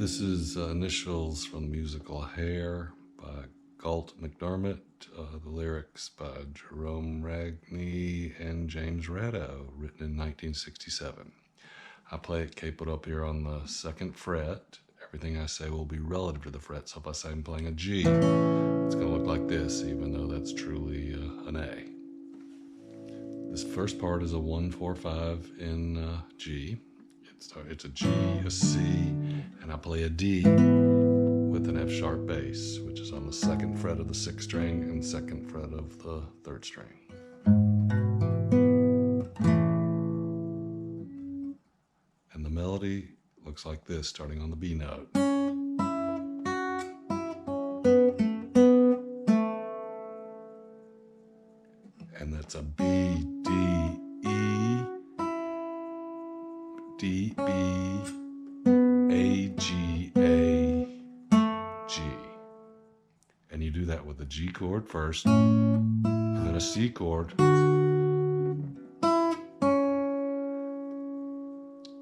This is initials from the musical Hair by Galt macdermot, the lyrics by Gerome, Ragni, and James Rado, written in 1967. I play it capoed up here on the 2nd fret. Everything I say will be relative to the fret, so if I say I'm playing a G, it's going to look like this, even though that's truly an A. This first part is a 1-4-5 in G. It's a G, a C, and I play a D with an F sharp bass, which is on the 2nd fret of the 6th string and 2nd fret of the 3rd string. And the melody looks like this, starting on the B note. And that's a B, D, E, D, B, A, G, A, G. And you do that with a G chord first, and then a C chord, and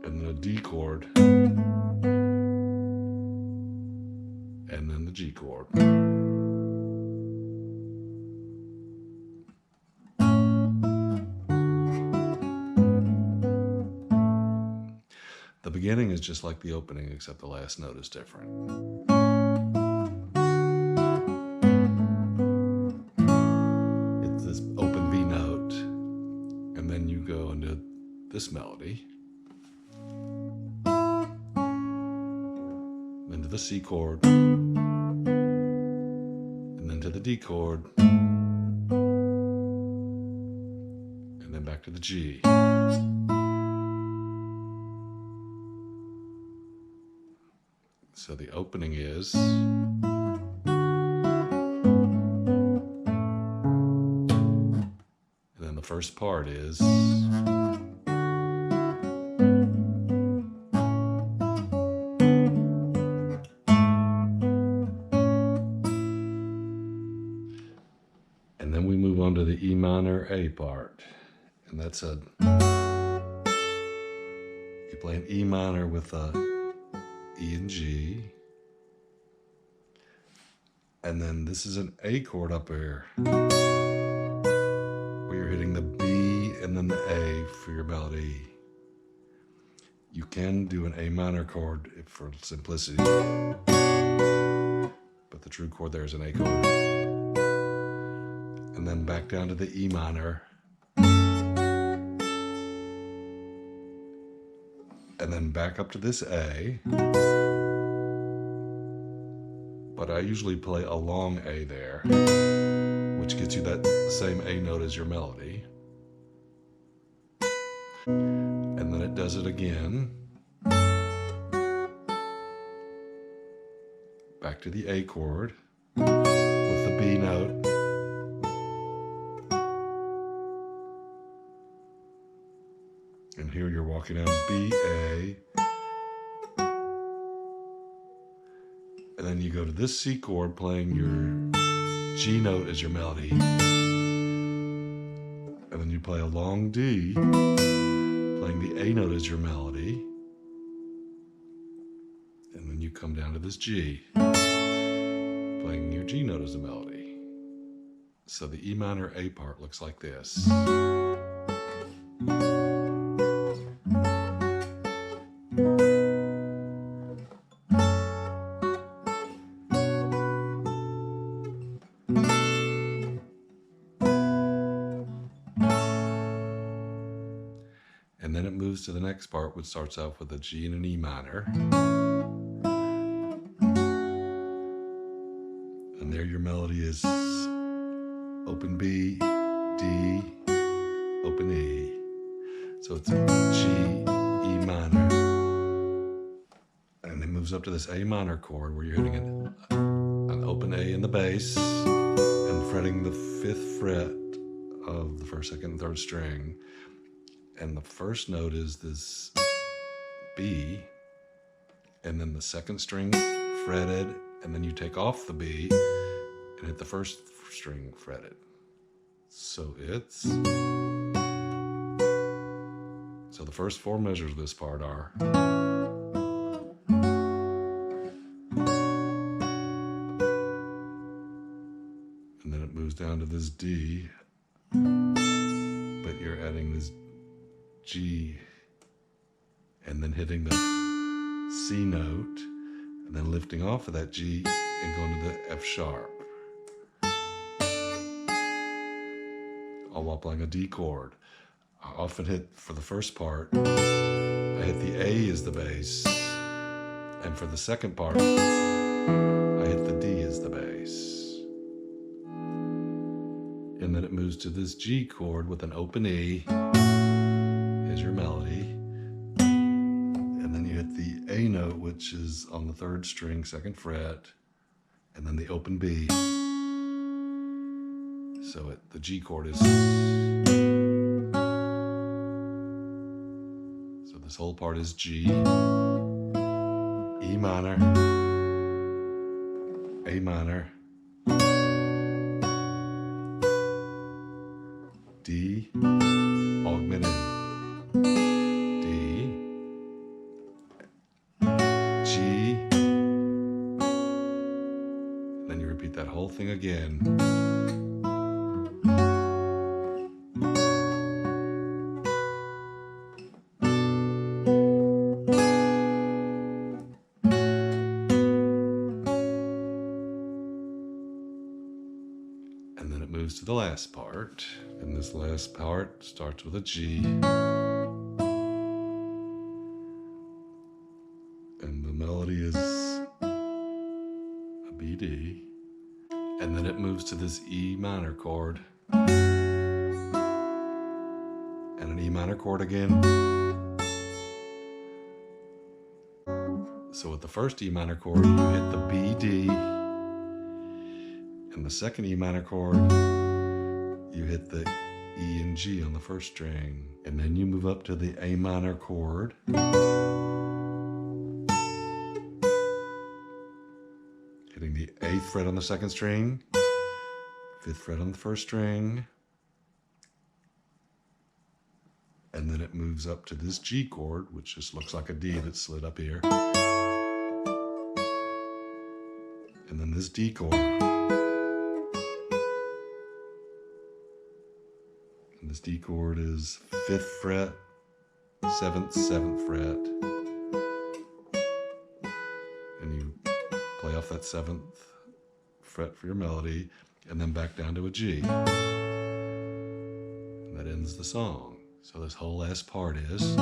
then a D chord, and then the G chord. The beginning is just like the opening, except the last note is different. It's this open B note, and then you go into this melody, then to the C chord, and then to the D chord, and then back to the G. So the opening is, and then the first part is, and then we move on to the E minor A part, and that's you play an E minor with a E and G, and then this is an A chord up here, where you're hitting the B and then the A for your melody. You can do an A minor chord for simplicity, but the true chord there is an A chord. And then back down to the E minor, and then back up to this A, but I usually play a long A there, which gets you that same A note as your melody. And then it does it again. Back to the A chord with the B note. And here you're walking down B, A, and then you go to this C chord playing your G note as your melody, and then you play a long D playing the A note as your melody, and then you come down to this G playing your G note as a melody. So the E minor A part looks like this. And then it moves to the next part, which starts off with a G and an E minor. And there your melody is open B, D, open E. So it's a G, E minor. And it moves up to this A minor chord where you're hitting an open A in the bass and fretting the 5th fret of the 1st, 2nd, and 3rd string. And the first note is this B, and then the 2nd string fretted, and then you take off the B and hit the 1st string fretted. So the first 4 measures of this part are it moves down to this D, but you're adding this G and then hitting the C note and then lifting off of that G and going to the F sharp, all while playing a D chord. I often hit, for the first part, I hit the A as the bass, and for the second part, I hit the D as the bass. And then it moves to this G chord with an open E as your melody. And then you hit the A note, which is on the 3rd string, 2nd fret, and then the open B. So the G chord is... So this whole part is G, E minor, A minor, D, augmented D, G, and then you repeat that whole thing again. And then it moves to the last part, and this last part starts with a G, and the melody is a BD, and then it moves to this E minor chord, and an E minor chord again. So with the first E minor chord, you hit the B, D, and the second E minor chord, you hit the E and G on the 1st string. And then you move up to the A minor chord. Hitting the 8th fret on the 2nd string, 5th fret on the 1st string. And then it moves up to this G chord, which just looks like a D that's slid up here. And then this D chord. And this D chord is 5th fret, 7th, 7th fret. And you play off that 7th fret for your melody, and then back down to a G. And that ends the song. So this whole last part is